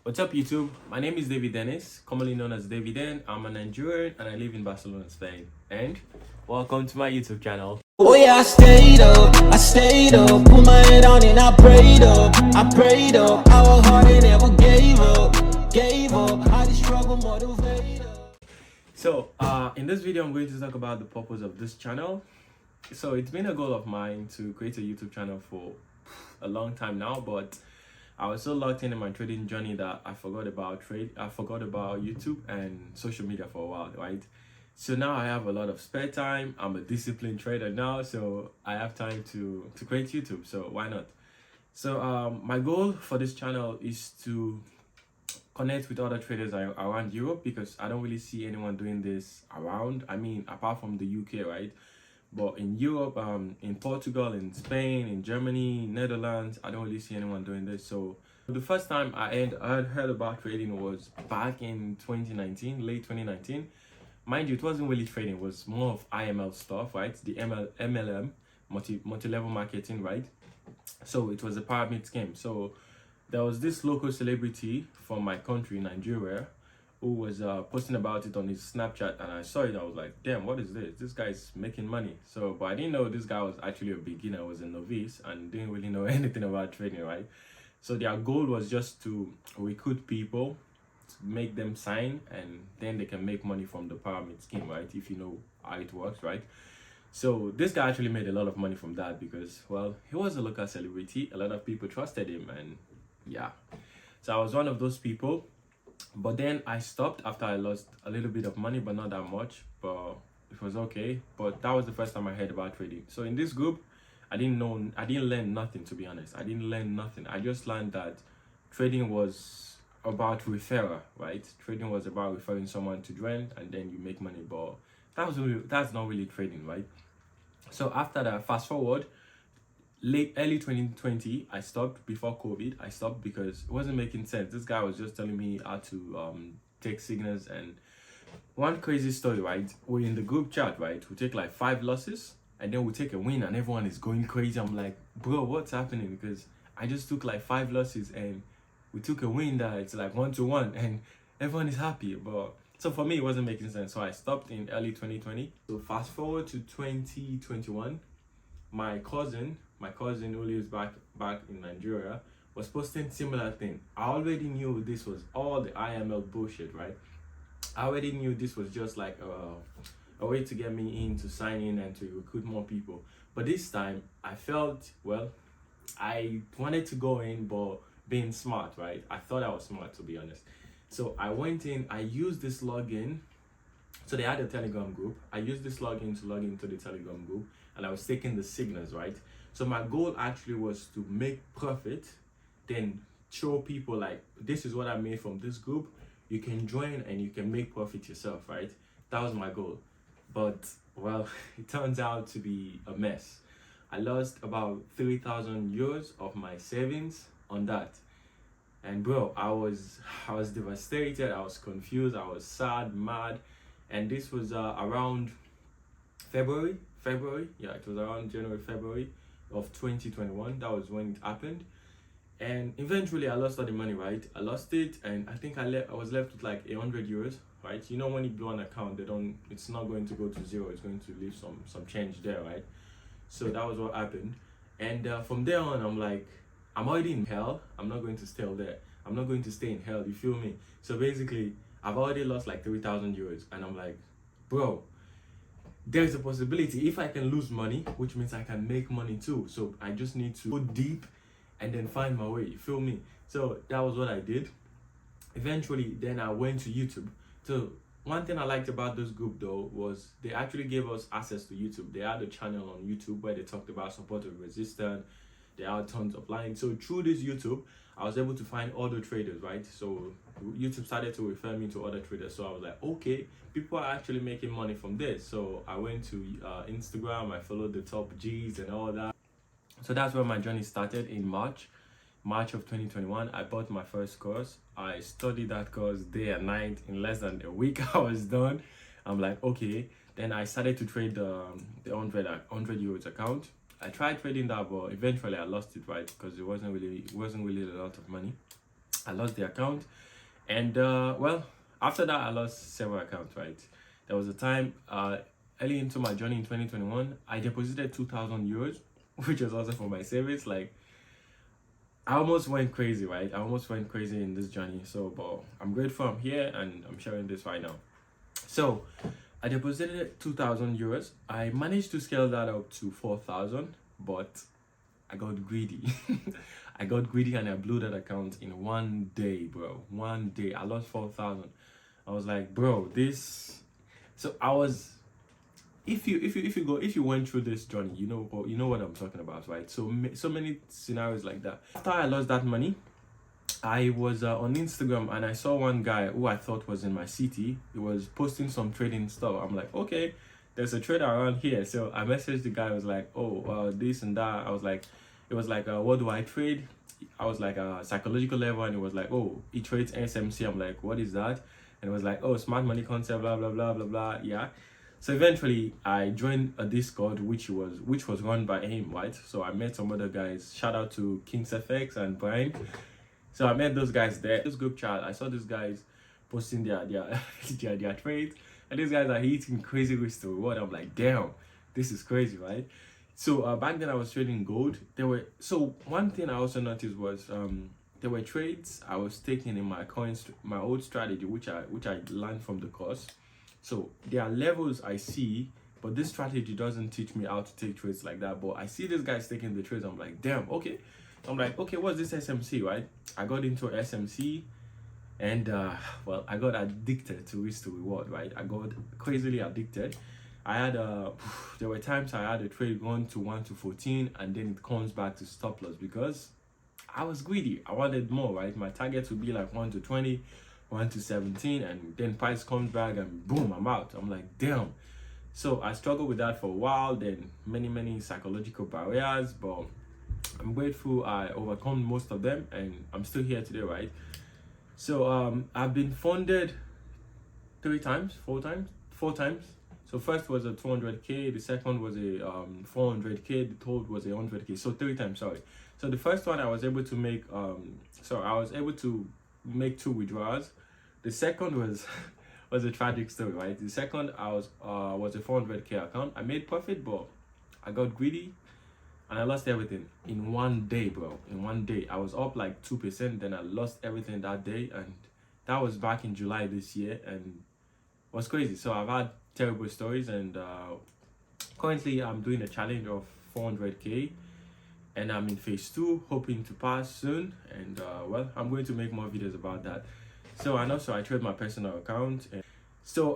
What's up, YouTube? My name is David Dennis, commonly known as David Den. I'm a Nigerian and I live in Barcelona, Spain. And welcome to my YouTube channel. Oh yeah, I stayed up, put my head on and I prayed up, I worked hard and never gave up, how the struggle motivated. So, in this video, I'm going to talk about the purpose of this channel. So, it's been a goal of mine to create a YouTube channel for a long time now, but I was so locked in my trading journey that I forgot about YouTube and social media for a while, right? So now I have a lot of spare time. I'm a disciplined trader now, so I have time to create YouTube. So why not? So my goal for this channel is to connect with other traders around Europe, because I don't really see anyone doing this around. I mean, apart from the UK, right? But in Europe, in Portugal, in Spain, in Germany, Netherlands, I don't really see anyone doing this. So the first time I had heard about trading was back in 2019, late 2019. Mind you, it wasn't really trading, it was more of IML stuff, right? The MLM, multi-level marketing, right? So it was a pyramid scheme. So there was this local celebrity from my country, Nigeria, who was posting about it on his Snapchat, and I saw it. I was like, damn, what is this? This guy's making money. So, but I didn't know this guy was actually a beginner, was a novice, and didn't really know anything about trading, right? So their goal was just to recruit people, to make them sign, and then they can make money from the pyramid scheme, right? If you know how it works, right? So this guy actually made a lot of money from that because, well, he was a local celebrity. A lot of people trusted him, and yeah. So I was one of those people. But then I stopped after I lost a little bit of money, but not that much, but it was okay. But that was the first time I heard about trading. So in this group, I didn't learn nothing, to be honest. I didn't learn nothing. I just learned that trading was about referral, right? Trading was about referring someone to join and then you make money, but that's not really trading, right? So after that, fast forward, early 2020, I stopped. Before COVID, I stopped because it wasn't making sense. This guy was just telling me how to take signals. And one crazy story, right? We're in the group chat, right? We take like 5 losses and then we take a win and everyone is going crazy. I'm like, bro, what's happening? Because I just took like 5 losses and we took a win that it's like 1-1 and everyone is happy. But so for me, it wasn't making sense. So I stopped in early 2020. So fast forward to 2021, my cousin who lives back in Nigeria was posting similar thing. I already knew this was all the IML bullshit, right? I already knew this was just like a way to get me in, to sign in and to recruit more people. But this time I felt, well, I wanted to go in, but being smart, right? I thought I was smart, to be honest. So I went in, I used this login. So they had a Telegram group. I used this login to log into the Telegram group, and I was taking the signals, right? So my goal actually was to make profit, then show people like, this is what I made from this group. You can join and you can make profit yourself, right? That was my goal. But, well, it turns out to be a mess. I lost about 3,000 euros of my savings on that. And bro, I was devastated, I was confused, I was sad, mad. And this was around February. Yeah, it was around January, February of 2021. That was when it happened. And eventually I lost all the money, right? I lost it, and I think I was left with like 100 euros, right? You know, when you blow an account, it's not going to go to zero, it's going to leave some change there, right? So that was what happened. And from there on, I'm like, I'm already in hell. I'm not going to stay there. I'm not going to stay in hell, you feel me? So basically, I've already lost like 3,000 euros, and I'm like, bro, there's a possibility if I can lose money, which means I can make money too. So I just need to go deep and then find my way, you feel me? So that was what I did. Eventually, then I went to YouTube. So one thing I liked about this group though was they actually gave us access to YouTube. They had a channel on YouTube where they talked about support of resistance. They had tons of lines. So through this YouTube, I was able to find other traders, right? So YouTube started to refer me to other traders. So I was like, okay, people are actually making money from this. So I went to Instagram, I followed the top G's and all that. So that's where my journey started in March of 2021. I bought my first course. I studied that course day and night. In less than a week, I was done. I'm like, okay. Then I started to trade the 100 euros account. I tried trading that, but eventually I lost it, right? Because it wasn't really a lot of money. I lost the account. And well, after that I lost several accounts, right? There was a time early into my journey in 2021, I deposited 2,000 euros, which was also for my savings. Like, I almost went crazy, right? I almost went crazy in this journey. So, but I'm grateful I'm here and I'm sharing this right now. So, I deposited 2,000 euros. I managed to scale that up to 4,000, but I got greedy. I got greedy and I blew that account in one day, bro. One day. I lost 4,000. I was like, bro, this. So I was. If you went through this journey, you know what I'm talking about, right? So many scenarios like that. After I lost that money, I was on Instagram and I saw one guy who I thought was in my city. He was posting some trading stuff. I'm like, okay, there's a trader around here. So I messaged the guy. I was like, oh, this and that. I was like, it was like, what do I trade? I was like, psychological level, and it was like, oh, he trades SMC. I'm like, what is that? And it was like, oh, smart money concept, blah blah blah blah blah. Yeah. So eventually, I joined a Discord which was run by him, right? So I met some other guys. Shout out to KingsFX and Brian. So I met those guys there. This group chat, I saw these guys posting their their trades, and these guys are hitting crazy risk to reward. I'm like, damn, this is crazy, right? So back then I was trading gold. One thing I also noticed was there were trades I was taking in my old strategy, which I learned from the course. So there are levels I see, but this strategy doesn't teach me how to take trades like that. But I see these guys taking the trades. I'm like, damn, okay. I'm like, okay, what's this SMC, right? I got into SMC, and well, I got addicted to risk to reward, right? I got crazily addicted. I had there were times I had a trade going to 1 to 14, and then it comes back to stop loss because I was greedy. I wanted more, right? My target would be like 1 to 20, 1 to 17, and then price comes back and boom, I'm out. I'm like, damn. So I struggled with that for a while, then many psychological barriers, but I'm grateful I overcome most of them and I'm still here today, right? So I've been funded 4 times. So first was a 200k, the second was a 400k, the third was a 100k. So 3 times, sorry. So the first one I was able to make make 2 withdrawals. The second was was a tragic story, right? The second I was a 400k account. I made profit, but I got greedy and I lost everything in one day, bro. In one day, I was up like 2%, then I lost everything that day, and that was back in July this year, and it was crazy. So I've had terrible stories, and currently I'm doing a challenge of 400k, and I'm in phase 2, hoping to pass soon. And well, I'm going to make more videos about that. So, and also I trade my personal account. And so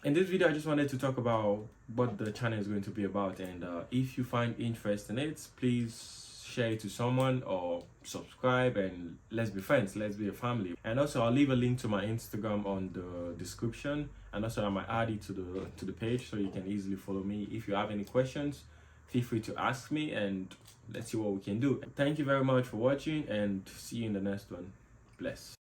in this video I just wanted to talk about what the channel is going to be about, and if you find interest in it, please share it to someone or subscribe, and let's be friends, let's be a family. And also I'll leave a link to my Instagram on the description, and also I might add it to the page so you can easily follow me. If you have any questions, feel free to ask me, and let's see what we can do. Thank you very much for watching, and see you in the next one. Bless.